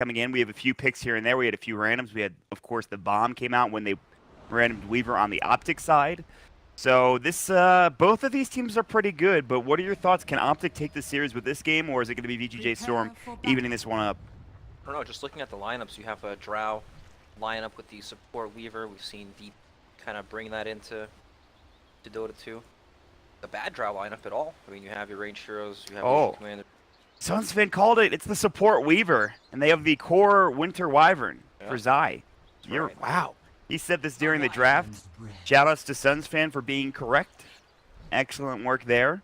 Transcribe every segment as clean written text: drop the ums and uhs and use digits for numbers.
coming in. We have a few picks here and there. We had a few randoms. We had, of course, the bomb came out when they randomed Weaver on the OpTic side. So this, both of these teams are pretty good, but what are your thoughts? Can OpTic take the series with this game, or is it going to be VGJ.S.storm evening this one up? I don't know, just looking at the lineups, you have a Drow lineup with the support Weaver. We've seen Deep kind of bring that into Dota 2. The bad Drow lineup at all. I mean, you have your range heroes, you have your commander. Sunsfin called it. It's the support Weaver, and they have the core Winter Wyvern for Zai. Wow. He said this during the draft. Shoutouts to Sunsfan for being correct. Excellent work there.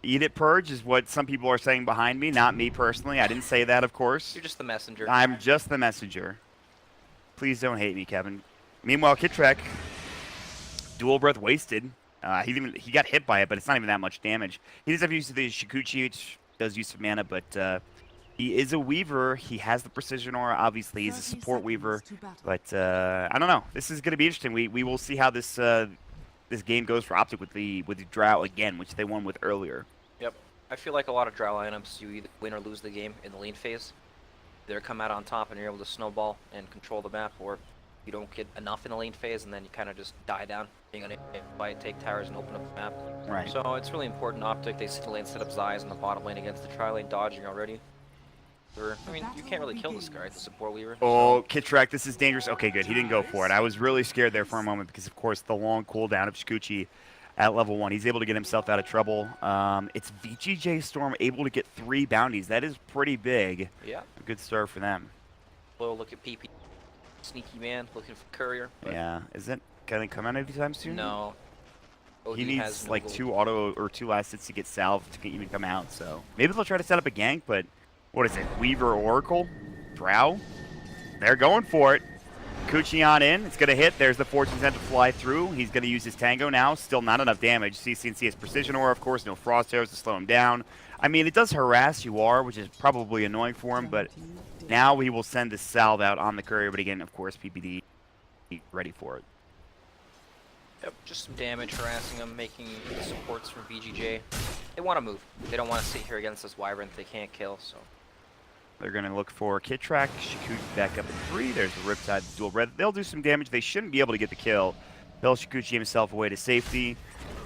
Eat it, Purge, is what some people are saying behind me, not me personally. I didn't say that, of course. You're just the messenger. I'm just the messenger. Please don't hate me, Kevin. Meanwhile, Kitrek, dual breath wasted. He got hit by it, but it's not even that much damage. He does have use of the Shikuchi, which does use some mana, but he is a Weaver. He has the Precision Aura. Obviously, he's a support Weaver. But I don't know. This is going to be interesting. We will see how this this game goes for OpTic with the Drow again, which they won with earlier. Yep. I feel like a lot of Drow lineups, you either win or lose the game in the lane phase. Either come out on top and you're able to snowball and control the map, or you don't get enough in the lane phase and then you kind of just die down, being unable to fight, take towers, and open up the map. Right. So it's really important. OpTic, they sit the lane, set up Zais in the bottom lane against the tri-lane dodging already. I mean, you can't really kill this guy, the support Weaver. Oh, Kitrek, this is dangerous. Okay, good. He didn't go for it. I was really scared there for a moment because, of course, the long cooldown of Shikuchi at level 1. He's able to get himself out of trouble. It's VGJ.S.storm able to get 3 bounties. That is pretty big. Yeah. A good start for them. Well, look at PP. Sneaky man looking for Courier. Yeah. Is it going to come out anytime soon? No. He needs like 2 last hits to get salved to even come out. So maybe they'll try to set up a gank, but what is it? Weaver, Oracle, Drow? They're going for it. Kuchion in. It's going to hit. There's the Fortune Cent to fly through. He's going to use his Tango now. Still not enough damage. CCNC has Precision Aura, of course. No Frost Arrows to slow him down. I mean, it does harass UR, which is probably annoying for him, but now he will send the salve out on the Courier. But again, of course, PPD ready for it. Yep, just some damage harassing them, making the supports from VGJ. They want to move. They don't want to sit here against this Wyvern that they can't kill, so. They're going to look for Kitrek. Shikuchi back up at 3. There's the Riptide, the dual red. They'll do some damage. They shouldn't be able to get the kill. They'll Shikuchi himself away to safety.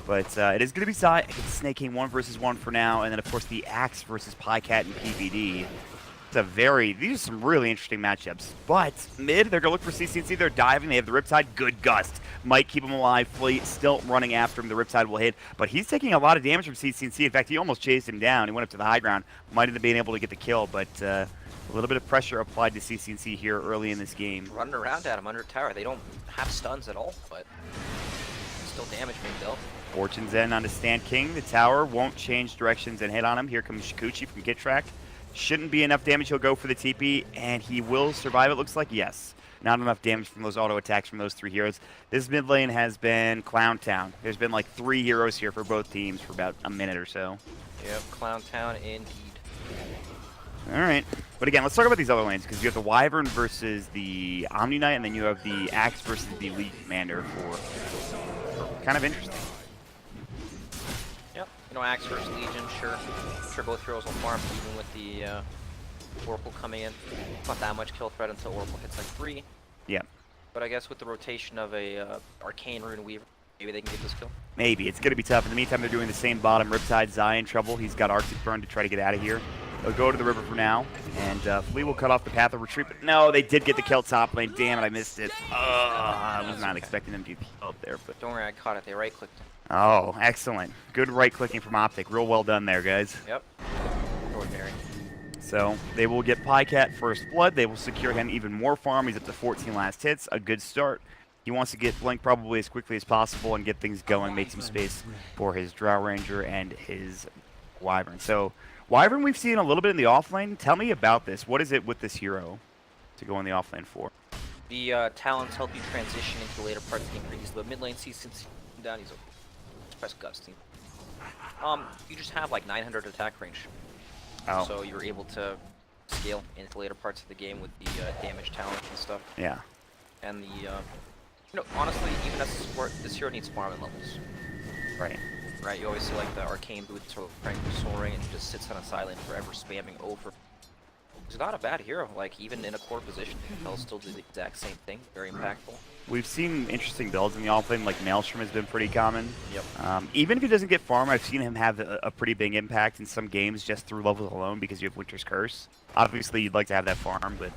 But it is going to be Zai against Snake King 1 versus 1 for now. And then, of course, the Axe versus Pycat and PPD. These are some really interesting matchups. But mid, they're going to look for CCNC. They're diving. They have the Riptide. Good gust. Might keep him alive. Fleet still running after him. The Riptide will hit. But he's taking a lot of damage from CCNC. In fact, he almost chased him down. He went up to the high ground. Might have been able to get the kill. But a little bit of pressure applied to CCNC here early in this game. Running around at him under tower. They don't have stuns at all, but still damage being dealt. Fortune's in on to Stand King. The tower won't change directions and hit on him. Here comes Shikuchi from Kitrek. Shouldn't be enough damage. He'll go for the TP, and he will survive, it looks like. Yes. Not enough damage from those auto attacks from those 3 heroes. This mid lane has been Clown Town. There's been like 3 heroes here for both teams for about a minute or so. Yep, Clown Town indeed. All right. But again, let's talk about these other lanes, because you have the Wyvern versus the Omni Knight, and then you have the Axe versus the Elite Commander for kind of interesting. Yep, you know, Axe versus Legion, sure. I'm sure both heroes will farm, even with the Oracle coming in. Not that much kill threat until Oracle hits like 3. Yeah. But I guess with the rotation of a Arcane Rune Weaver, maybe they can get this kill. Maybe. It's going to be tough. In the meantime, they're doing the same bottom. Riptide, Zai in trouble. He's got Arctic Burn to try to get out of here. They'll go to the river for now, and Flea will cut off the path of retreat. But no, they did get the kill top lane. Damn it, I missed it. I was not expecting them to be up there. But don't worry, I caught it. They right-clicked him. Oh, excellent. Good right-clicking from OpTic. Real well done there, guys. Yep. Ordinary. So they will get Pycat first blood. They will secure him even more farm. He's up to 14 last hits. A good start. He wants to get Blink probably as quickly as possible and get things going, make some space for his Drow Ranger and his Wyvern. So Wyvern we've seen a little bit in the offlane. Tell me about this. What is it with this hero to go in the offlane for? The talents help you transition into the later parts of the game. He's the mid lane CC down. He's a press gusting. You just have like 900 attack range. Oh. So you're able to scale into later parts of the game with the damage talent and stuff. Yeah. And the, you know, honestly, even as a support, this hero needs farming levels. Right. Right, you always see like the arcane boots or Frank Soaring, and he just sits on a side lane forever spamming over. He's not a bad hero. Like, even in a core position, he'll still do the exact same thing. Very impactful. We've seen interesting builds in the offlane, like Maelstrom has been pretty common. Yep. Even if he doesn't get farm, I've seen him have a pretty big impact in some games just through levels alone because you have Winter's Curse. Obviously, you'd like to have that farm, but...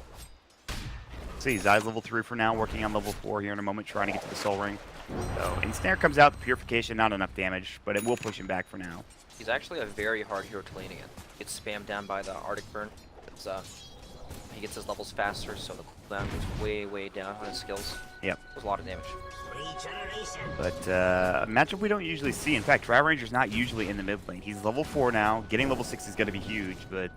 See, Zai's level 3 for now, working on level 4 here in a moment, trying to get to the Soul Ring. So, Ensnare comes out, the Purification, not enough damage, but it will push him back for now. He's actually a very hard hero to lane against. Gets spammed down by the Arctic Burn. It's, he gets his levels faster, so the cooldown goes way, way down on his skills. Yep. Does a lot of damage. But a matchup we don't usually see. In fact, Dry Ranger's not usually in the mid lane. He's level 4 now. Getting level 6 is going to be huge, but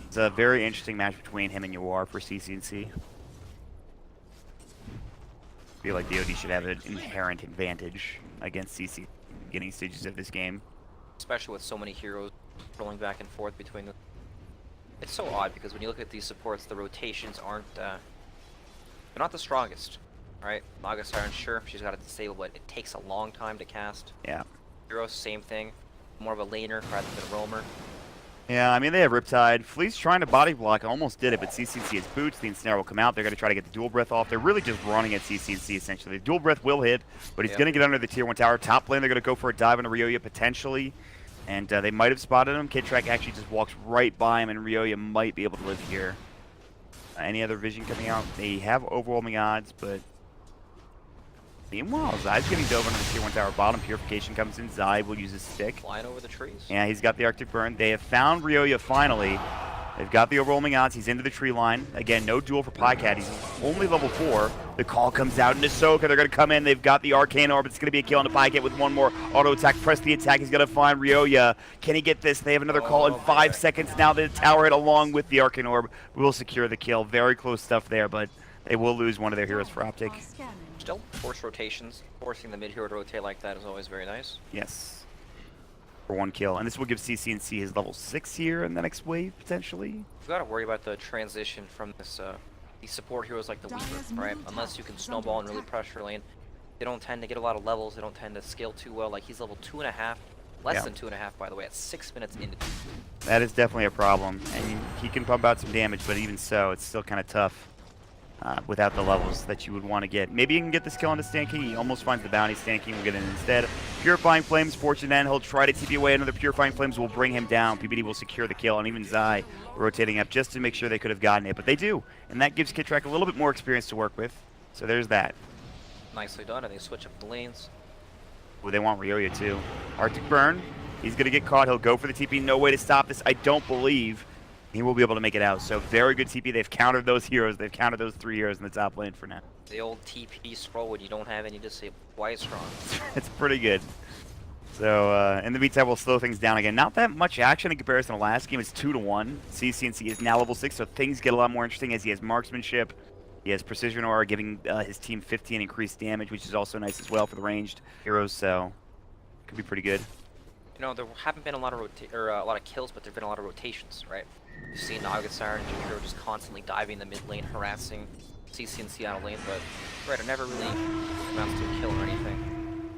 it's a very interesting match between him and Yawar for CCNC. I feel like DoD should have an inherent advantage against CC beginning stages of this game. Especially with so many heroes rolling back and forth between them. It's so odd because when you look at these supports, the rotations aren't, they're not the strongest, right? Naga Siren, sure, she's got to disable, but it takes a long time to cast. Yeah. Heroes, same thing. More of a laner rather than a roamer. Yeah, I mean, they have Riptide. Fleet's trying to body block, almost did it, but CCNC has boots. The Ensnare will come out. They're going to try to get the Dual Breath off. They're really just running at CCNC, essentially. The Dual Breath will hit, but he's going to get under the Tier 1 tower. Top lane, they're going to go for a dive into Ryoya, potentially. And they might have spotted him. Kidtrack actually just walks right by him, and Ryoya might be able to live here. Any other vision coming out? They have overwhelming odds, but... Meanwhile, Zai's getting dove under the Tier 1 tower bottom. Purification comes in. Zai will use his stick. Flying over the trees. Yeah, he's got the Arctic Burn. They have found Ryoya finally. They've got the overwhelming odds. He's into the tree line. Again, no duel for Pycat. He's only level 4. The call comes out into Ahsoka. They're going to come in. They've got the Arcane Orb. It's going to be a kill on the Pycat with one more auto attack. Press the attack. He's going to find Ryoya. Can he get this? They have another call in 5 seconds. Now the tower hit along with the Arcane Orb will secure the kill. Very close stuff there, but they will lose one of their heroes for OpTic. Still, force rotations. Forcing the mid hero to rotate like that is always very nice. Yes. For one kill. And this will give CCNC his level 6 here in the next wave, potentially. You've got to worry about the transition from this, these support heroes like the Weaver, right? Unless you can snowball and really pressure lane. They don't tend to get a lot of levels. They don't tend to scale too well. Like, he's level 2.5. Less than 2.5, by the way, at 6 minutes into 2. That is definitely a problem. And he can pump out some damage, but even so, it's still kind of tough. Without the levels that you would want to get. Maybe you can get this kill into Stan King. He almost finds the bounty. Stan King will get it instead. Purifying Flames, Fortune End. He'll try to TP away. Another Purifying Flames will bring him down. PBD will secure the kill, and even Zai rotating up just to make sure they could have gotten it. But they do, and that gives Kidtrack a little bit more experience to work with. So there's that. Nicely done, and they switch up the lanes. Ooh, they want Ryoya too. Arctic Burn. He's going to get caught. He'll go for the TP. No way to stop this, I don't believe. He will be able to make it out. So very good TP. They've countered those heroes. They've countered those 3 heroes in the top lane for now. The old TP scroll when you don't have any disable. Quite strong. It's pretty good. So in the meantime, we'll slow things down again. Not that much action in comparison to last game. It's 2-1. CCNC is now level 6, so things get a lot more interesting as he has marksmanship. He has precision aura, giving his team 15 increased damage, which is also nice as well for the ranged heroes. So could be pretty good. You know, there haven't been a lot of a lot of kills, but there've been a lot of rotations, right? You've seen Naga Siren and Jujiro just constantly diving the mid lane, harassing CCNC out of lane, but right, it never really amounts to a kill or anything.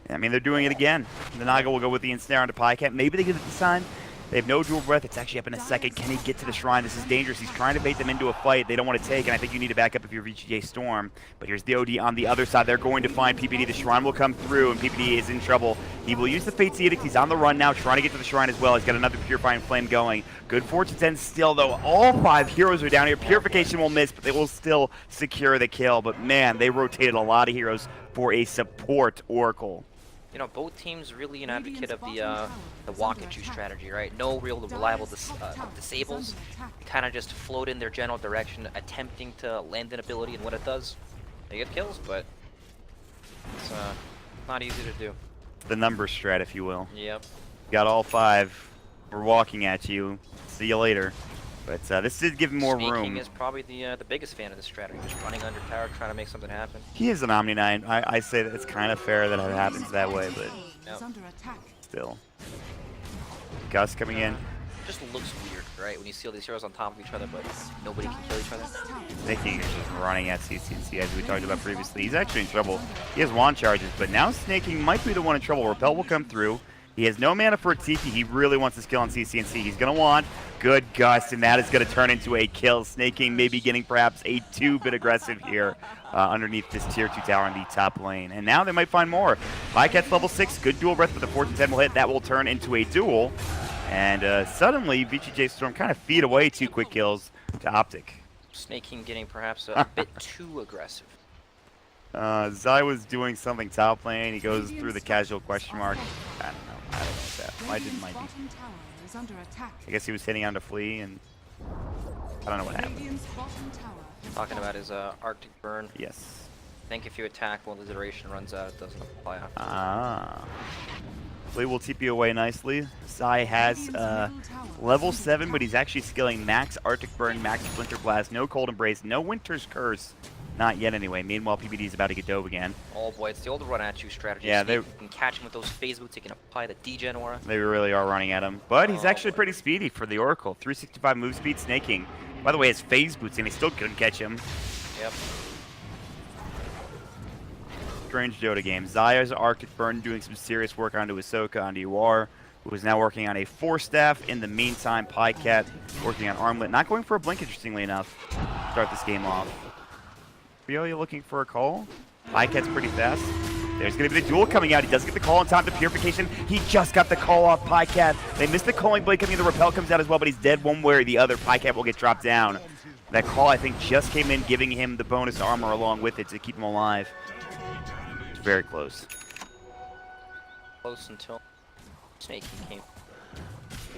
I mean, they're doing it again. The Naga will go with the Ensnare onto Pycat. Maybe they get it this time. They have no dual breath. It's actually up in a second. Can he get to the shrine? This is dangerous. He's trying to bait them into a fight they don't want to take, and I think you need to back up if you're VGJ.S. But here's the OD on the other side. They're going to find PPD. The shrine will come through, and PPD is in trouble. He will use the Fate's Edict. He's on the run now, trying to get to the shrine as well. He's got another Purifying Flame going. Good Fortune's End still, though. All 5 heroes are down here. Purification will miss, but they will still secure the kill. But, man, they rotated a lot of heroes for a support Oracle. You know, both teams really an advocate of the walk and chew strategy, right? No real reliable disables. Kind of just float in their general direction, attempting to land an ability, and what it does, they get kills, but it's not easy to do. The numbers strat, if you will. Yep. Got all 5. We're walking at you. See you later. But this did give him more room. King is probably the biggest fan of this strategy, just running under tower, trying to make something happen. He is an Omni-9. I say that it's kind of fair that it happens that way, but still. Gus coming in. It just looks weird, right? When you see all these heroes on top of each other, but nobody can kill each other. Snake King is just running at CCNC, as we talked about previously. He's actually in trouble. He has wand charges, but now Snake King might be the one in trouble. Repel will come through. He has no mana for a TP. He really wants this kill on CCNC. He's going to want. good gust, and that is going to turn into a kill. Snaking maybe getting perhaps a 2-bit aggressive here underneath this tier 2 tower in the top lane. And now they might find more. Bycat's level 6, good dual breath with the 14-10 will hit. That will turn into a duel. And suddenly, VGJ.S kind of feed away 2 quick kills to OpTic. Snaking getting perhaps a bit too aggressive. Zai was doing something top lane. He goes through the casual question mark. I don't know. I don't know what that. Why didn't my I guess he was hitting on to flee, and I don't know what happened. Talking about his Arctic burn. Yes. I think if you attack while the duration runs out, it doesn't apply after. Ah. Flee will TP away nicely. Zai has level 7, but he's actually skilling max Arctic burn, max Splinter Blast, no Cold Embrace, no Winter's Curse. Not yet, anyway. Meanwhile, PBD is about to get dove again. Oh boy, it's the old run at you strategy. Yeah, they can catch him with those phase boots. He can apply the degen aura. They really are running at him, but he's actually pretty speedy for the Oracle. 365 move speed, snaking. By the way, his phase boots, and he still couldn't catch him. Yep. Strange Dota game. Zaya's Arctic Burn doing some serious work onto Ahsoka, onto UR, who is now working on a 4-staff. In the meantime, Pycat working on Armlet. Not going for a blink, interestingly enough, to start this game off. Rio, you looking for a call? Pycat's pretty fast. There's going to be the duel coming out. He doesn't get the call on time to Purification. He just got the call off Pycat. They missed the calling blade coming in. The repel comes out as well, but he's dead one way or the other. Pycat will get dropped down. That call, I think, just came in, giving him the bonus armor along with it to keep him alive. It's very close. Close until Snaking came.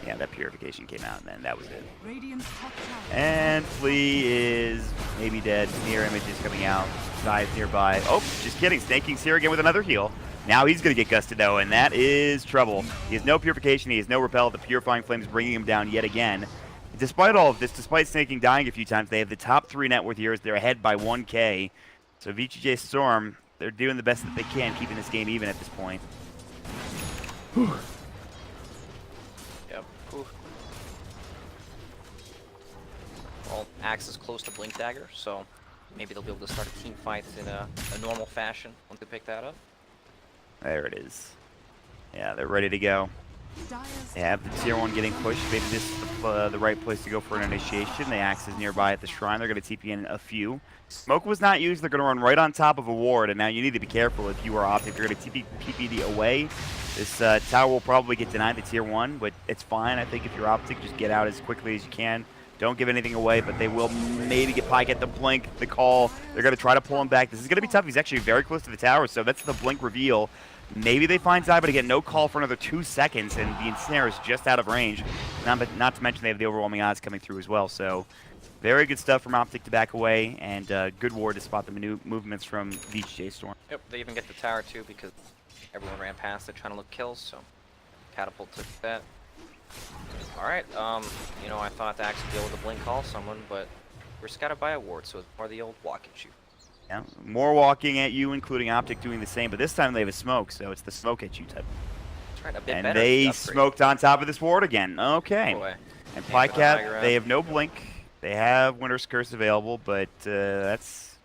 Yeah, that Purification came out, and then that was it. And Flea is maybe dead. Mirror image is coming out. Zai is nearby. Oh, just kidding. Snaking's here again with another heal. Now he's going to get gusted, though, and that is trouble. He has no Purification. He has no Repel. The Purifying Flame is bringing him down yet again. Despite all of this, despite Snaking dying a few times, they have the top 3 net worth heroes. They're ahead by 1K. So VGJ.S, they're doing the best that they can, keeping this game even at this point. Whew. Yep. Oof. Well, Axe is close to Blink Dagger, so maybe they'll be able to start a team fight in a normal fashion once they pick that up. There it is. Yeah, they're ready to go. They have the tier 1 getting pushed. Maybe this is the right place to go for an initiation. The Axe is nearby at the shrine. They're going to TP in a few. Smoke was not used. They're going to run right on top of a ward, and now you need to be careful if you are OpTic. You're going to TP PPD away. This tower will probably get denied the tier 1, but it's fine. I think if you're OpTic, just get out as quickly as you can. Don't give anything away, but they will maybe get Pyke at the blink, the call. They're going to try to pull him back. This is going to be tough. He's actually very close to the tower, so that's the blink reveal. Maybe they find Zai, but again, no call for another 2 seconds, and the Ensnare is just out of range. Not to mention they have the overwhelming odds coming through as well. So very good stuff from OpTic to back away, and good ward to spot the movements from VGJ.S. Yep, they even get the tower too because everyone ran past it trying to look kills, so Catapult took that. Alright, you know, I thought the Axe would be able to blink call someone, but we're scattered by a ward, so it's more the old walk at you. Yeah, more walking at you, including OpTic doing the same, but this time they have a smoke, so it's the smoke at you type. That's right, a bit and better. They smoked on top of this ward again. Okay. And Pycat, they have no blink. They have Winter's Curse available, but that's...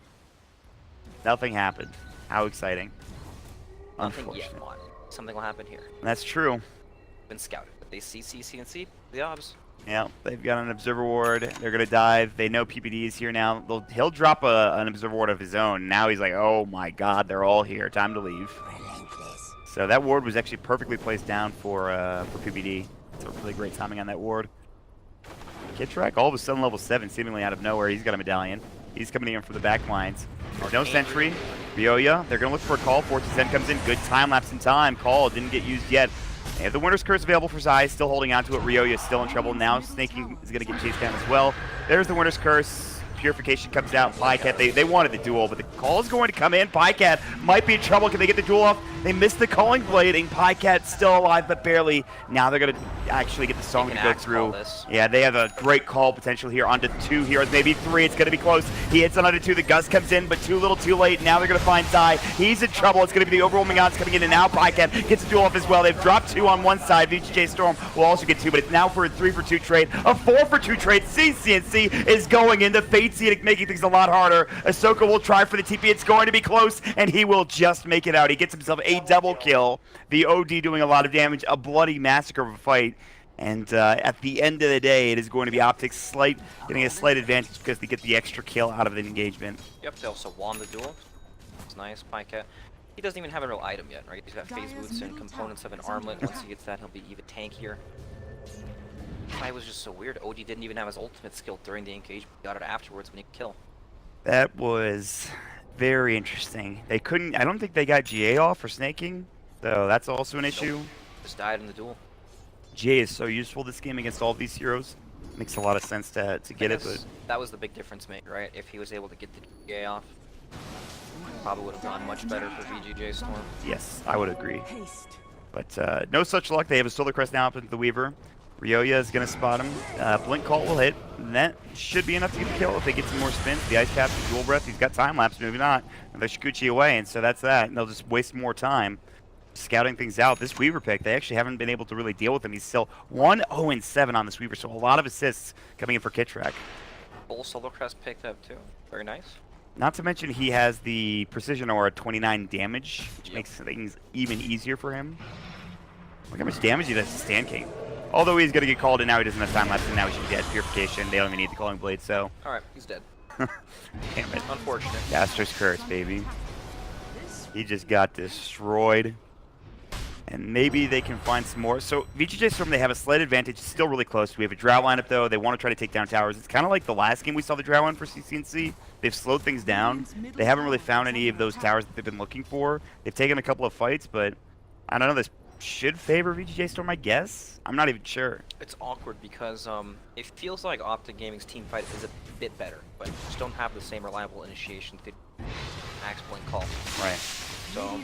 Nothing happened. How exciting. Nothing yet, Juan. Something will happen here. That's true. Been scouted, but they see and the obs. Yeah, they've got an Observer Ward. They're going to dive. They know PPD is here now. He'll drop an Observer Ward of his own. Now he's like, oh my god, they're all here. Time to leave. So that ward was actually perfectly placed down for PPD. It's a really great timing on that ward. Kitrak, all of a sudden level 7, seemingly out of nowhere. He's got a medallion. He's coming in from the back lines. There's no sentry. Ryoya, they're going to look for a call. 4-10 comes in. Good time lapse in time. Call didn't get used yet. They have the Winter's Curse available for Zai, still holding on to it. Ryoya is still in trouble. Now Snaking is going to get chased down as well. There's the Winter's Curse. Purification comes out. Pycat, they wanted the duel, but the call is going to come in. Pycat might be in trouble. Can they get the duel off? They missed the calling blade, and Pycat's still alive, but barely. Now they're going to actually get the song to go through. Yeah, they have a great call potential here onto 2 heroes, maybe 3. It's going to be close. He hits on onto 2. The Gust comes in, but too little, too late. Now they're going to find Zai. He's in trouble. It's going to be the overwhelming odds coming in, and now Pycat gets the duel off as well. They've dropped 2 on one side. VGJ.S will also get 2, but it's now for a 3-for-2 trade. A 4-for-2 trade. CCNC is going into Fate Seed, making things a lot harder. Ahsoka will try for the TP. It's going to be close, and he will just make it out. He gets himself a double kill. The OD doing a lot of damage. A bloody massacre of a fight. And at the end of the day, it is going to be OpTic getting a slight advantage because they get the extra kill out of the engagement. Yep, they also won the duel. It's nice. Pycat. He doesn't even have a real item yet, right? He's got phase boots and components of an armlet. Once he gets that, he'll be even tankier. Fight was just so weird. OG didn't even have his ultimate skill during the engagement. He got it afterwards when he kill. That was very interesting. They couldn't. I don't think they got GA off for snaking, so that's also an issue. Just died in the duel. GA is so useful this game against all of these heroes. Makes a lot of sense to get it, but that was the big difference maker, right? If he was able to get the GA off, probably would have gone much better for VGJ.S. Yes, I would agree. But no such luck. They have a Solar Crest now up into the Weaver. Ryoya is going to spot him. Blink Call will hit. And that should be enough to get the kill if they get some more spins. The Ice Cap, the Dual Breath, he's got Time Lapse, maybe not. And they Shikuchi away, and so that's that. And they'll just waste more time scouting things out. This Weaver pick, they actually haven't been able to really deal with him. He's still 1-0-7 on this Weaver, so a lot of assists coming in for Kitrak. Full Solar Crest picked up too. Very nice. Not to mention he has the Precision Aura 29 damage, which makes things even easier for him. Look how much damage he does to Stand King. Although he's going to get called, and now he doesn't have time lapse, and now he should be dead. Purification, they don't even need the Calling Blade, so... Alright, he's dead. Damn it. Unfortunate. Gaster's Curse, baby. He just got destroyed. And maybe they can find some more. So, VGJ.S, they have a slight advantage. It's still really close. We have a Drow lineup, though. They want to try to take down towers. It's kind of like the last game we saw the Drow on for CCNC. They've slowed things down. They haven't really found any of those towers that they've been looking for. They've taken a couple of fights, but I don't know. This should favor VGJ.S, I guess? I'm not even sure. It's awkward because it feels like OpTic Gaming's team fight is a bit better, but just don't have the same reliable initiation through Axe Blink Call. Right. So,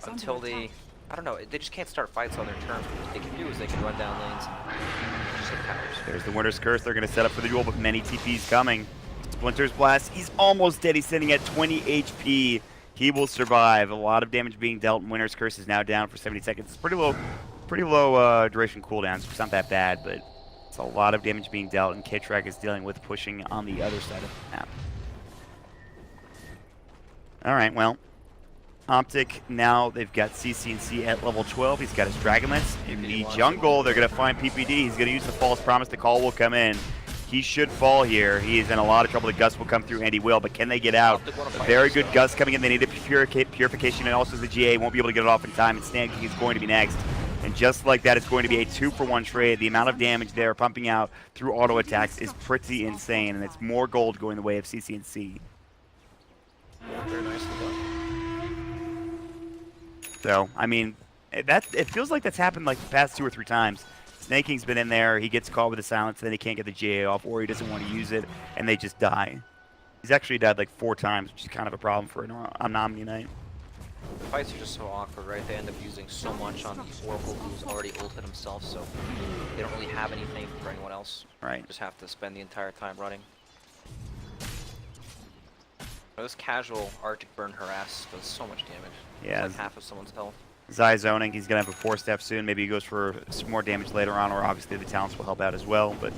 until they... I don't know, they just can't start fights on their terms. What they can do is they can run down lanes and just hit towers. There's the Winter's Curse. They're going to set up for the duel, but many TPs coming. Splinter's Blast. He's almost dead. He's sitting at 20 HP. He will survive. A lot of damage being dealt. Winter's Curse is now down for 70 seconds. It's pretty low duration cooldowns. It's not that bad, but it's a lot of damage being dealt, and Kitrak is dealing with pushing on the other side of the map. All right, well. OpTic, now they've got CCNC at level 12. He's got his Dragonlance. In the jungle, they're going to find PPD. He's going to use the False Promise. The call will come in. He should fall here. He is in a lot of trouble. The Gust will come through, and he will, but can they get out? A very good Gust coming in. They need a Purification, and also the GA won't be able to get it off in time, and Stand King is going to be next. And just like that, it's going to be a 2-for-1 trade. The amount of damage they're pumping out through auto attacks is pretty insane, and it's more gold going the way of CCNC. Very nicely done. So, I mean, it feels like that's happened like the past 2 or 3 times. Snake King's been in there, he gets caught with the silence, and then he can't get the GA off, or he doesn't want to use it, and they just die. He's actually died like 4 times, which is kind of a problem for an Omni-Knight. The fights are just so awkward, right? They end up using so much on the Oracle, who's already ulted himself, so they don't really have anything for anyone else. Right. Just have to spend the entire time running. This casual Arctic Burn Harass does so much damage. Yeah. It's like half of someone's health. Zai zoning, he's going to have a 4-step soon. Maybe he goes for some more damage later on, or obviously the talents will help out as well, but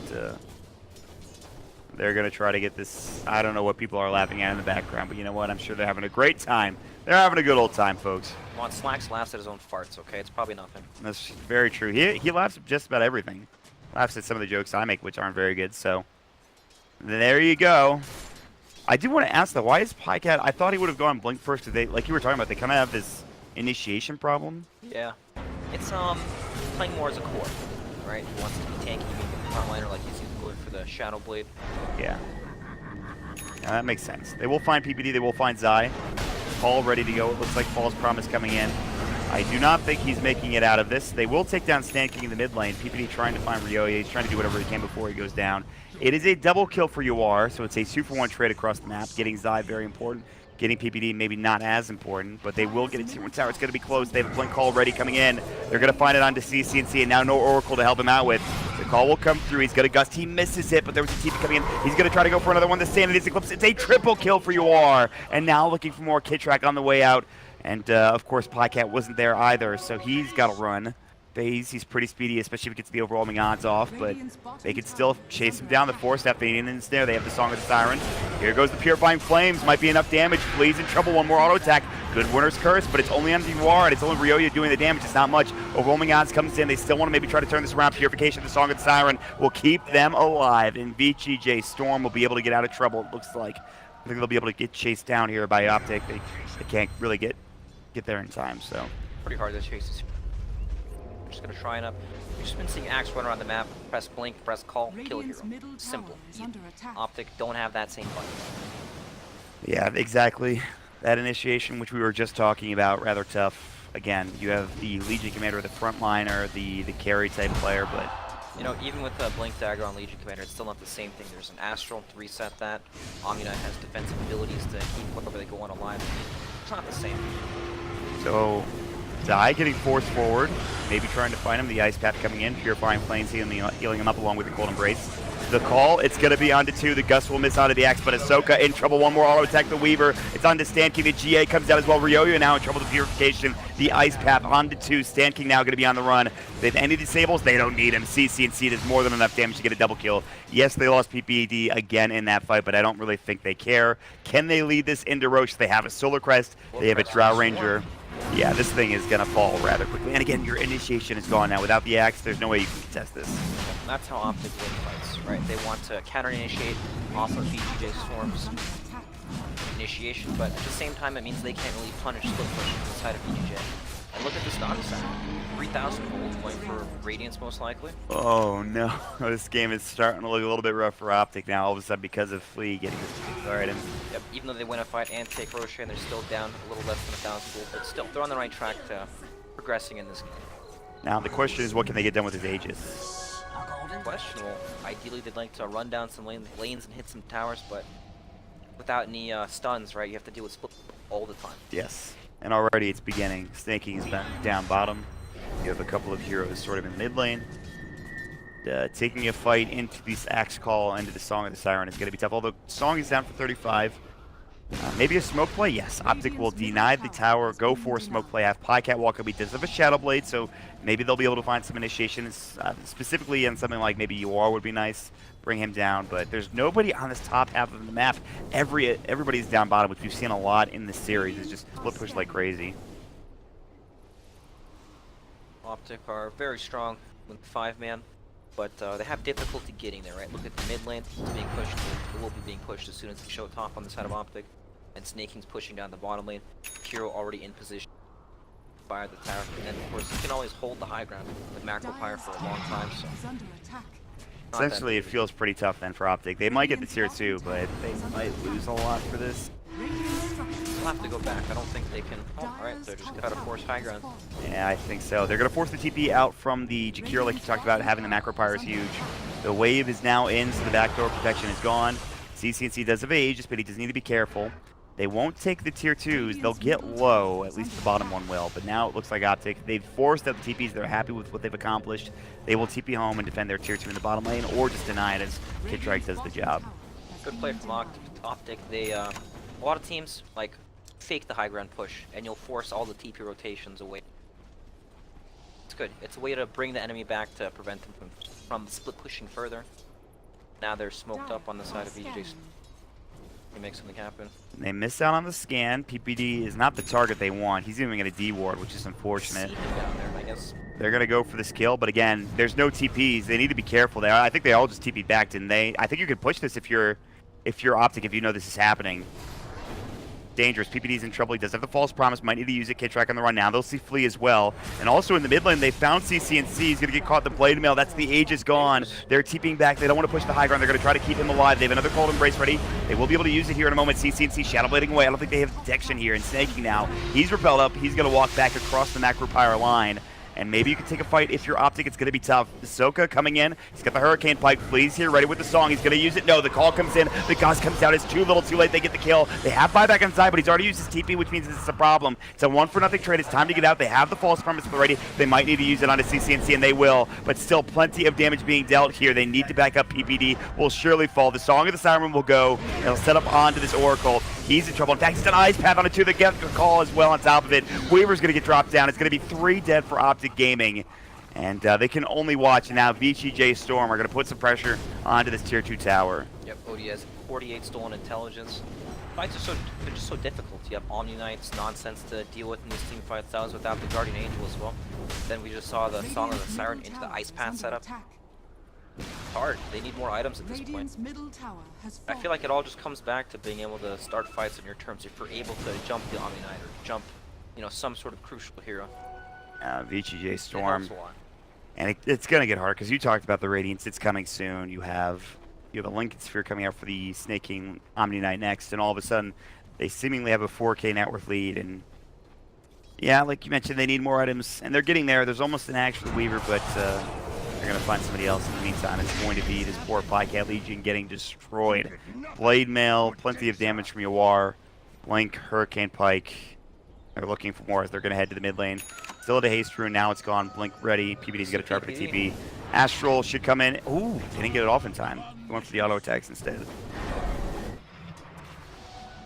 they're going to try to get this. I don't know what people are laughing at in the background, but you know what? I'm sure they're having a great time. They're having a good old time, folks. Come on, Slacks laughs at his own farts, okay? It's probably nothing. That's very true. He laughs at just about everything. Laughs at some of the jokes I make, which aren't very good, so there you go. I do want to ask, though, why is Pycat... I thought he would have gone Blink first, because they, like you were talking about, they kind of have this initiation problem. Yeah. It's playing more as a core, right? He wants to be tanky, maybe the frontliner, like he's going for the Shadow Blade. Yeah. Yeah, that makes sense. They will find PPD, they will find Zai. Paul ready to go. It looks like Paul's Promise coming in. I do not think he's making it out of this. They will take down Stand King in the mid lane. PPD trying to find Ryoya. He's trying to do whatever he can before he goes down. It is a double kill for UR, so it's a 2-for-1 trade across the map. Getting Zai very important. Getting PPD maybe not as important, but they will get a tier 1 tower. It's going to be close. They have a Blink Call ready coming in. They're going to find it onto CCNC, and now no Oracle to help him out with. The call will come through. He's got a Gust. He misses it, but there was a TP coming in. He's going to try to go for another one. The Sanity's Eclipse. It's a triple kill for UR, and now looking for more Kitrak on the way out. And, of course, Pycat wasn't there either, so he's got to run. Phase, he's pretty speedy, especially if he gets the overwhelming odds off, but they can still chase him down. The 4-step, they need an ensnare. They have the Song of the Sirens. Here goes the Purifying Flames. Might be enough damage. Flea's in trouble. One more auto attack. good winner's curse, but it's only on Duar, and it's only Ryoya doing the damage. It's not much. Overwhelming odds comes in. They still want to maybe try to turn this around. Purification, the Song of the Siren will keep them alive, and VGJ.S will be able to get out of trouble, it looks like. I think they'll be able to get chased down here by OpTic. They can't really get there in time, so. Pretty hard to chase this. I'm just going to try and up. We've just been seeing Axe run around the map, press blink, press call, kill a hero. Simple. OpTic don't have that same button. Yeah, exactly. That initiation, which we were just talking about, rather tough. Again, you have the Legion Commander, the frontliner, the carry type player, but... You know, even with the Blink Dagger on Legion Commander, it's still not the same thing. There's an Astral to reset that. Omni Knight has defensive abilities to keep whatever they go on alive. It's not the same. So, Dai getting forced forward, maybe trying to find him. The Ice Path coming in, Purifying Flames, healing him up along with the Cold Embrace. The call, it's going to be onto 2. The Gust will miss out of the Axe, but Ahsoka in trouble. One more auto attack, the Weaver. It's onto Stan King. The GA comes out as well. Ryoya now in trouble. The Purification, the Ice Path onto 2. Stan King now going to be on the run. If they have any disables, they don't need him. CC does more than enough damage to get a double kill. Yes, they lost PPD again in that fight, but I don't really think they care. Can they lead this into Roche? They have a Solar Crest. They have a Drow Ranger. Yeah, this thing is going to fall rather quickly. And again, your initiation is gone now. Without the Axe, there's no way you can contest this. That's how OpTic win fights, right? They want to counter-initiate off of VGJ.Storm's initiation, but at the same time, it means they can't really punish split push inside of VGJ. And look at this dog side. 3,000 gold going for Radiance, most likely. Oh, no. This game is starting to look a little bit rough for OpTic now, all of a sudden, because of Flea getting this kick. All right, and yep, even though they win a fight and take Roche, and they're still down a little less than 1,000 gold, but still, they're on the right track to progressing in this game. now the question is, what can they get done with his Aegis? Questionable. Ideally, they'd like to run down some lanes and hit some towers, but without any stuns, right? You have to deal with split all the time. Yes, and already it's beginning. Snaking is down bottom. You have a couple of heroes sort of in mid lane. Taking a fight into this Axe Call, into the Song of the Siren is going to be tough, although Song is down for 35. Maybe a smoke play? Yes. OpTic will deny the tower, go for a smoke play, have Pycat walk up. He does have a Shadow Blade, so maybe they'll be able to find some initiations, specifically on something like maybe UR would be nice, bring him down, but there's nobody on this top half of the map. Everybody's down bottom, which we've seen a lot in this series, is just split push like crazy. OpTic are very strong with 5-man, but they have difficulty getting there, right? Look at the mid lane, it's being pushed, it will be being pushed as soon as they show top on the side of OpTic, and Snaking's pushing down the bottom lane. Kiro already in position, fire the tower, and then of course you can always hold the high ground with Macro Pyre for a long time, so... Essentially, it feels pretty tough then for OpTic. They might get the tier 2, but they might lose a lot for this. They'll have to go back. I don't think they can... Oh, alright, they're just gotta force high ground. Yeah, I think so. They're going to force the TP out from the Jakiro, like you talked about. Having the Macro Pyre is huge. The wave is now in, so the backdoor protection is gone. CC does have Aegis, but he does need to be careful. They won't take the tier 2s. They'll get low, at least the bottom one will. But now it looks like OpTic, they've forced out the TPs. They're happy with what they've accomplished. They will TP home and defend their tier 2 in the bottom lane, or just deny it as Kidtrike does the job. Good play from OpTic. They, a lot of teams, like, fake the high ground push, and you'll force all the TP rotations away. It's good. It's a way to bring the enemy back to prevent them from split pushing further. Now they're smoked up on the side of VGJ. They make something happen. They miss out on the scan. PPD is not the target they want. He's even going to D-ward, which is unfortunate. Down there, I guess. They're going to go for this kill, but again, there's no TPs. They need to be careful there. I think they all just TP'd back, didn't they? I think you could push this if you're OpTic, if you know this is happening. Dangerous. PPD's in trouble. He does have the false promise. Might need to use it. Kidtrike on the run now. They'll see Flea as well. And also in the mid lane, they found CC. He's going to get caught in the blade mail. That's the Aegis gone. They're TPing back. They don't want to push the high ground. They're going to try to keep him alive. They have another Cold Embrace ready. They will be able to use it here in a moment. CC Shadow Blading away. I don't think they have detection here. And Snaking now. He's repelled up. He's going to walk back across the Macro Pyre line. And maybe you can take a fight if you're OpTic. It's going to be tough. Ahsoka coming in. He's got the Hurricane Pike. Flea's here, ready with the song. He's going to use it. No, the call comes in. The Gust comes out. It's too little, too late. They get the kill. They have buyback inside, but he's already used his TP, which means this is a problem. It's a 1-for-0 trade. It's time to get out. They have the false promise already. They might need to use it on a CC, and they will. But still, plenty of damage being dealt here. They need to back up. PPD will surely fall. The Song of the Siren will go. They'll set up onto this Oracle. He's in trouble. In fact, he's an Ice Path onto 2. They get the call as well on top of it. Weaver's going to get dropped down. It's going to be 3 dead for OpTic Gaming. And they can only watch. And now VGJ.S are going to put some pressure onto this tier 2 tower. Yep, OG He has 48 stolen intelligence. Fights are they're just so difficult. You have Omni Knights nonsense to deal with in these team fights. That was without the Guardian Angel as well. Then we just saw the Song of the Siren into the Ice Path setup. It's hard. They need more items at this point. I feel like it all just comes back to being able to start fights on your terms. If you're able to jump the Omni Knight or jump, you know, some sort of crucial hero. VGJ.S. And it's going to get hard because you talked about the Radiance. It's coming soon. You have a Lincoln Sphere coming out for the Snake King Omni Knight next, and all of a sudden they seemingly have a 4K net worth lead. And yeah, like you mentioned, they need more items, and they're getting there. There's almost an actual Weaver, but they're going to find somebody else in the meantime. It's going to be this poor Plycat Legion getting destroyed. Blade Mail, plenty of damage from Yawar. Blink, Hurricane Pike. They're looking for more as they're going to head to the mid lane. Still to Haste Rune, now it's gone. Blink ready. PBD's going to try for the TP. Astral should come in. Ooh, didn't get it off in time. He went for the auto attacks instead.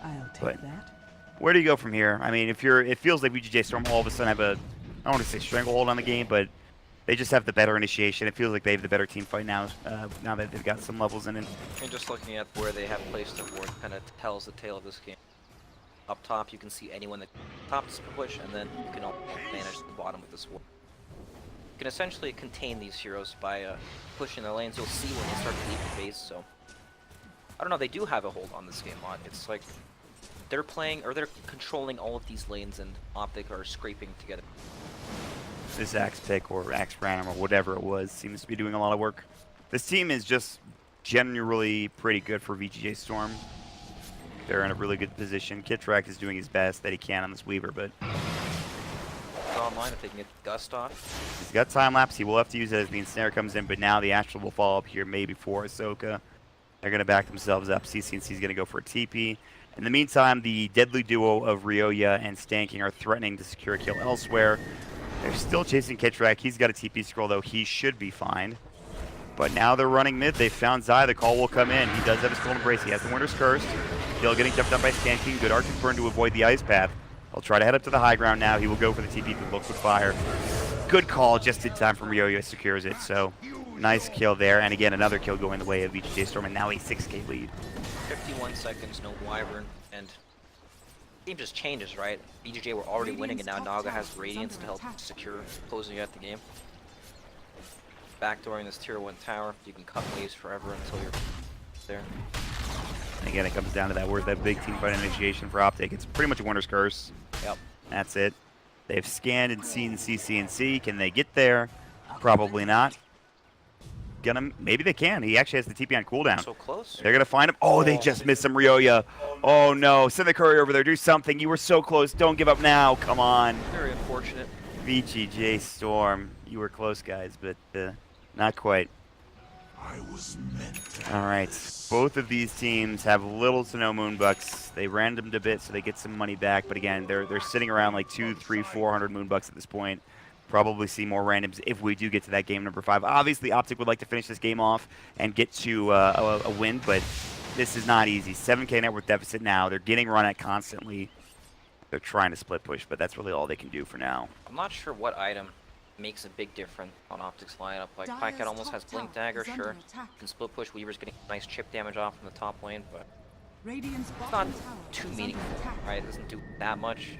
I'll take that. Where do you go from here? I mean, it feels like VGJ.S all of a sudden have a, I don't want to say stranglehold on the game, but they just have the better initiation. It feels like they have the better team fight now, now that they've got some levels in it. And just looking at where they have placed the board kind of tells the tale of this game. Up top, you can see anyone that top is push, and then you can also manage the bottom with this war. You can essentially contain these heroes by pushing their lanes. You'll see when they start to leave the base. So I don't know. They do have a hold on this game mod. It's like they're playing or they're controlling all of these lanes, and OpTic are scraping together. This Axe Pick or Axe Random or whatever it was seems to be doing a lot of work. This team is just generally pretty good for VGJ.S. They're in a really good position. Kitrak is doing his best that he can on this Weaver, but online if they can get Gust off. He's got time lapse. He will have to use it as the ensnare comes in, but now the Astral will follow up here maybe for Ahsoka. They're going to back themselves up. CCNC is going to go for a TP. In the meantime, the deadly duo of Ryoya and Stanking are threatening to secure a kill elsewhere. They're still chasing Kitrak. He's got a TP scroll, though. He should be fine. But now they're running mid. They found Zai. The call will come in. He does have his Stolen Embrace. He has the Winter's Curse. Still getting jumped up by Stanking. Good Arctic Burn to avoid the Ice Path. He'll try to head up to the high ground now. He will go for the TP with Liquid Fire. Good call just in time from Ryoya. Secures it. So nice kill there. And again, another kill going the way of VGJ.S and now a 6K lead. 51 seconds, no Wyvern, and the game just changes, right? VGJ were already winning, and now Naga has Radiance to help secure closing out the game. Backdooring this tier 1 tower, you can cut waves forever until you're there. And again, it comes down to that big team fight initiation for OpTic. It's pretty much a Winter's Curse. Yep. That's it. They've scanned and seen CCNC. Can they get there? Probably not. Maybe they can. He actually has the TP on cooldown. So close. They're gonna find him. Oh, they just missed him, Ryoya. Oh no, send the courier over there. Do something. You were so close. Don't give up now. Come on. Very unfortunate. VGJ.S. You were close, guys, but not quite. All right. Both of these teams have little to no moonbucks. They randomed a bit so they get some money back, but again, they're sitting around like 200, 300, 400 moonbucks at this point. Probably see more randoms if we do get to that game number 5. Obviously, OpTic would like to finish this game off and get to a win, but this is not easy. 7K net worth deficit now. They're getting run at constantly. They're trying to split push, but that's really all they can do for now. I'm not sure what item makes a big difference on OpTic's lineup. Like, Plycat almost has Blink Dagger, sure. Can split push. Weaver's getting nice chip damage off in the top lane, but it's not too meaningful, right? It doesn't do that much.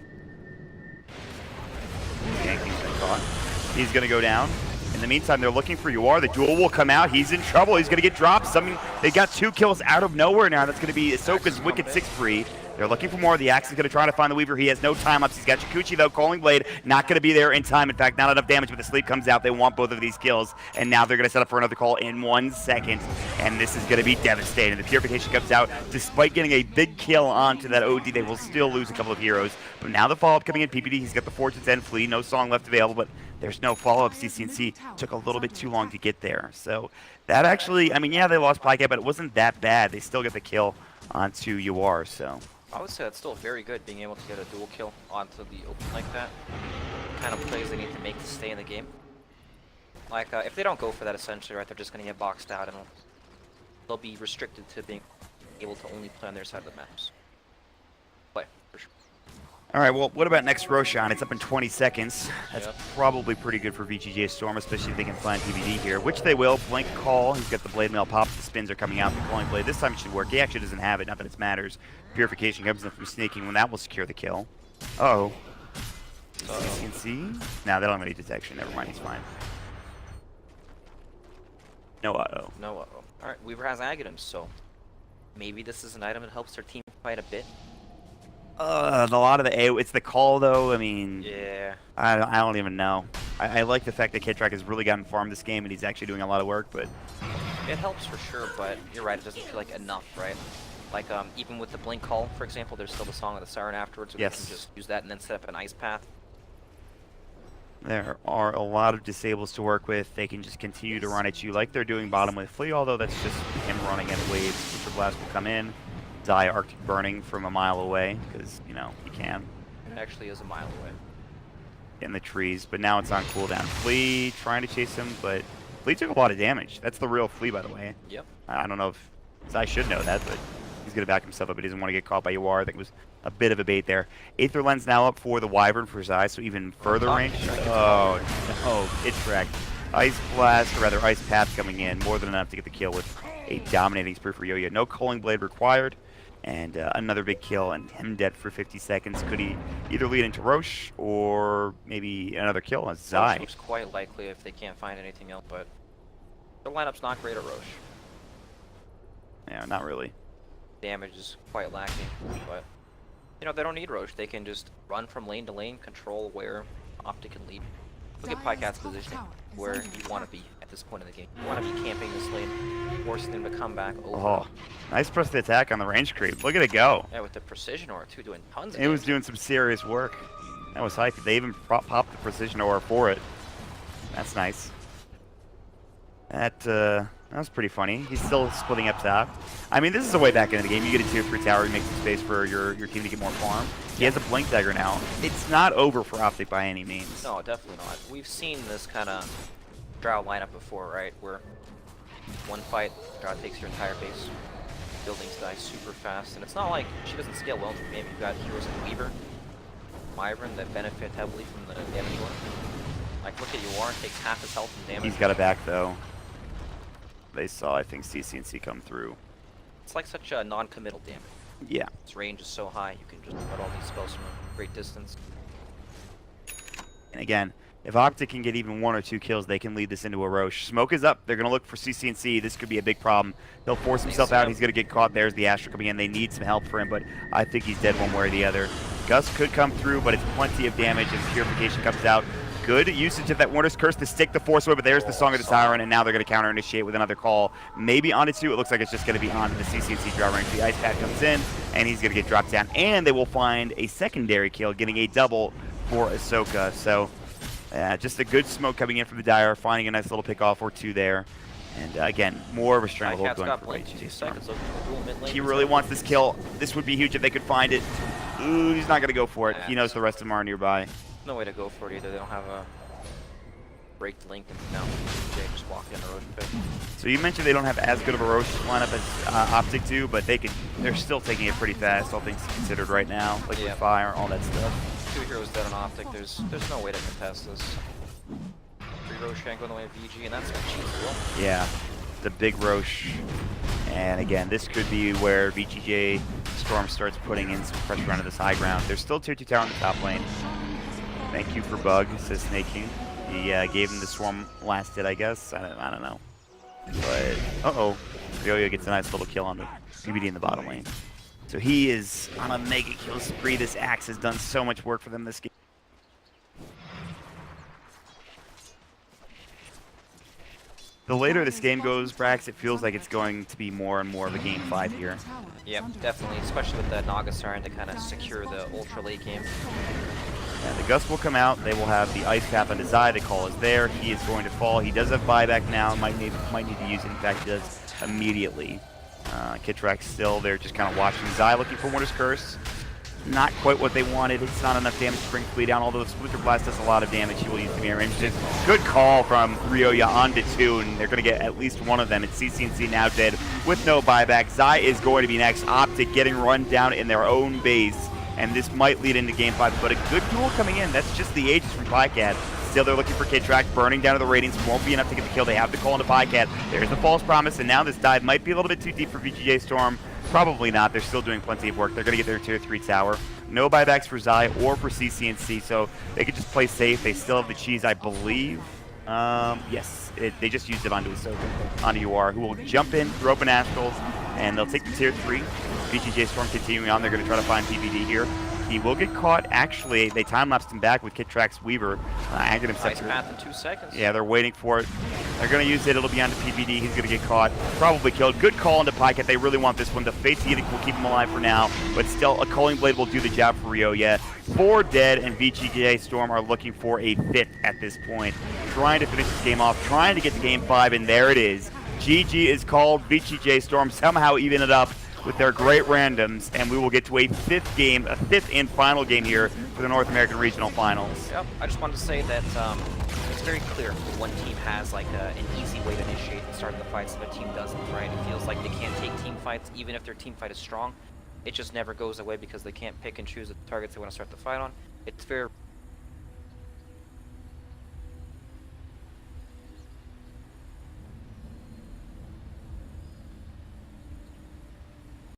He's going to go down. In the meantime, they're looking for Yawar. The duel will come out. He's in trouble. He's going to get dropped. They got 2 kills out of nowhere now. That's going to be Ahsoka's Wicked 6 free. They're looking for more. The Axe is going to try to find the Weaver. He has no time-ups. He's got Chikuchi, though. Calling Blade. Not going to be there in time. In fact, not enough damage, but the sleep comes out. They want both of these kills. And now they're going to set up for another call in 1 second. And this is going to be devastating. The Purification comes out. Despite getting a big kill onto that OD, they will still lose a couple of heroes. But now the follow-up coming in. PPD, he's got the Fortune's End Flea. No song left available, but there's no follow-up. CCNC took a little bit too long to get there. So that actually, I mean, yeah, they lost Plycat, but it wasn't that bad. They still get the kill onto Yawar, so. I would say that's still very good, being able to get a dual kill onto the open like that. Kind of plays they need to make to stay in the game. Like, if they don't go for that, essentially, right, they're just going to get boxed out, and they'll be restricted to being able to only play on their side of the maps. Play, for sure. All right, well, what about next Roshan? It's up in 20 seconds. That's Yep. probably pretty good for VGJ.S, especially if they can find PBD here, which they will. Blink call. He's got the blade mail pop. The spins are coming out. The calling blade. This time it should work. He actually doesn't have it. Not that it matters. Purification comes in from sneaking when that will secure the kill. Uh-oh. CNC? No, they don't have any detection. Never mind. He's fine. No uh-oh. No, Alright, Weaver has Aghanim, so maybe this is an item that helps their team fight a bit. A lot of the A, it's the call though. I mean, Yeah. I don't even know. I like the fact that KitTrack has really gotten farmed this game and he's actually doing a lot of work, but It helps for sure, but you're right, it doesn't feel like enough, right? Like, even with the Blink Call, for example, there's still the Song of the Siren afterwards, so Yes. they can just use that and then set up an Ice Path. there are a lot of disables to work with. They can just continue to run at you like they're doing bottom with Flea, although that's just him running at waves. Super Blast will come in. Zai Arctic burning from a mile away, because, you know, he can. It actually is a mile away. In the trees, but now it's on cooldown. Flea trying to chase him, but Flea took a lot of damage. That's the real Flea, by the way. Yep. I don't know if Zai should know that, but he's going to back himself up. He doesn't want to get caught by Yuar. I think it was a bit of a bait there. Aether Lens now up for the Wyvern for Zai, so even further range. Oh, no. KitTrack. Ice Blast, or rather Ice Path coming in. More than enough to get the kill with a dominating spree for Yo-Yo. No Culling Blade required. And another big kill, and him dead for 50 seconds. Could he either lead into Roche or maybe another kill as Zai? Roche looks quite likely if they can't find anything else, but their lineup's not great at Roche. Yeah, not really. Damage is quite lacking, but you know, they don't need Roche. They can just run from lane to lane, control where OpTic can lead. Look at Pycat's positioning, where you want to be at this point in the game. You want to be camping this lane, forcing them to come back over. Oh, nice press the attack on the range creep. Look at it go. Yeah, with the precision aura too, doing tons of It was damage. doing some serious work. That was hype. They even popped the precision aura for it. That's nice. That was pretty funny. He's still splitting up top. I mean, this is a way back into the game. You get a tier 3 tower, you make some space for your team to get more farm. He has a Blink Dagger now. It's not over for OpTic by any means. No, definitely not. We've seen this kind of Drow lineup before, right? Where one fight, Drow takes your entire base, buildings die super fast, and it's not like she doesn't scale well into the game. You've got heroes like Weaver, Wyvern that benefit heavily from the damage work. Like, look at Yuar, takes half his health and damage. He's got it back, though. They saw, I think, CCNC come through. It's like such a non-committal damage. Yeah. Its range is so high, you can just put all these spells from a great distance. And again, if OpTic can get even 1 or 2 kills, they can lead this into a Roche. Smoke is up. They're going to look for CCNC. This could be a big problem. He'll force himself out. He's going to get caught. There's the Astra coming in. They need some help for him, but I think he's dead one way or the other. Gus could come through, but it's plenty of damage, and Purification comes out. Good usage of that Warner's Curse to stick the Force Wave, but there's the Song of the Siren, and now they're going to counter-initiate with another call. Maybe onto 2. It looks like it's just going to be onto the CCNC draw range. The Ice Pack comes in, and he's going to get dropped down. And they will find a secondary kill, getting a double for Ahsoka. So, just a good smoke coming in from the Dire, finding a nice little pick-off or 2 there. And again, more of a stranglehold going for Blink 2 VGJ. seconds, looking for dual mid lane. He really wants this kill. This would be huge if they could find it. Ooh, he's not going to go for it. Yeah. He knows the rest of them are nearby. No way to go for it either. They don't have a break the link, and now Jay just walked in a Roche pit. So you mentioned they don't have as good of a Roche lineup as OpTic do, but they're still taking it pretty fast, all things considered right now. Like with fire, all that stuff. 2 heroes dead on OpTic. There's no way to contest this. 3 Roche going the way of VG, and that's what she's will. Yeah, the big Roche. And again, this could be where VGJ.S starts putting in some pressure onto this high ground. There's still tier 2 tower in the top lane. Thank you for Bug, says Snake King. He gave him the swarm last hit, I guess. I don't know. But, uh-oh. Yo-Yo gets a nice little kill on the PBD in the bottom lane. So he is on a mega kill spree. This Axe has done so much work for them this game. The later this game goes, Brax, it feels like it's going to be more and more of a game 5 here. Yep, definitely, especially with the Naga Siren to kind of secure the ultra late game. And the Gust will come out. They will have the Ice Path on his eye. The call is there. He is going to fall. He does have buyback now. Might need to use it. In fact, he does immediately. KitTrack still there, just kind of watching. Zai looking for Winter's Curse. Not quite what they wanted. It's not enough damage to bring Flea down, although the Splinter Blast does a lot of damage. He will use the mirror range. Good call from Ryoya onto 2, and they're going to get at least one of them. It's CCNC now dead with no buyback. Zai is going to be next. OpTic getting run down in their own base. and this might lead into Game 5. But a good duel coming in. That's just the Aegis from Pycat. Still, they're looking for Kid Track, burning down to the ratings. Won't be enough to get the kill. They have the call into Pycat. There's the false promise, and now this dive might be a little bit too deep for VGJ.S. Probably not. They're still doing plenty of work. They're going to get their tier 3 tower. No buybacks for Zai or for CCNC, so they could just play safe. They still have the cheese, I believe. Yes, they just used it onto UR, who will jump in through open astrals, and they'll take the tier 3. VGJ.S continuing on. They're going to try to find PBD here. He will get caught. Actually, they time-lapsed him back with Kid Track's Weaver. Angered himself. Nice path in 2 seconds. Yeah, they're waiting for it. They're going to use it. It'll be onto PBD. He's going to get caught. Probably killed. Good call into Pycat. They really want this one. The Fate's Edict will keep him alive for now, but still, a Culling Blade will do the job for Rio yet. 4 dead, and VGJ.S. are looking for a 5th at this point. Trying to finish this game off, trying to get to Game 5, and there it is. GG is called. VGJ.S somehow even it up with their great randoms, and we will get to a 5th game, a 5th and final game here for the North American Regional Finals. Yep, I just wanted to say that it's very clear that one team has like an easy way to initiate and start the fights, the other team doesn't, right? It feels like they can't take team fights, even if their team fight is strong. It just never goes away because they can't pick and choose the targets they want to start the fight on. It's very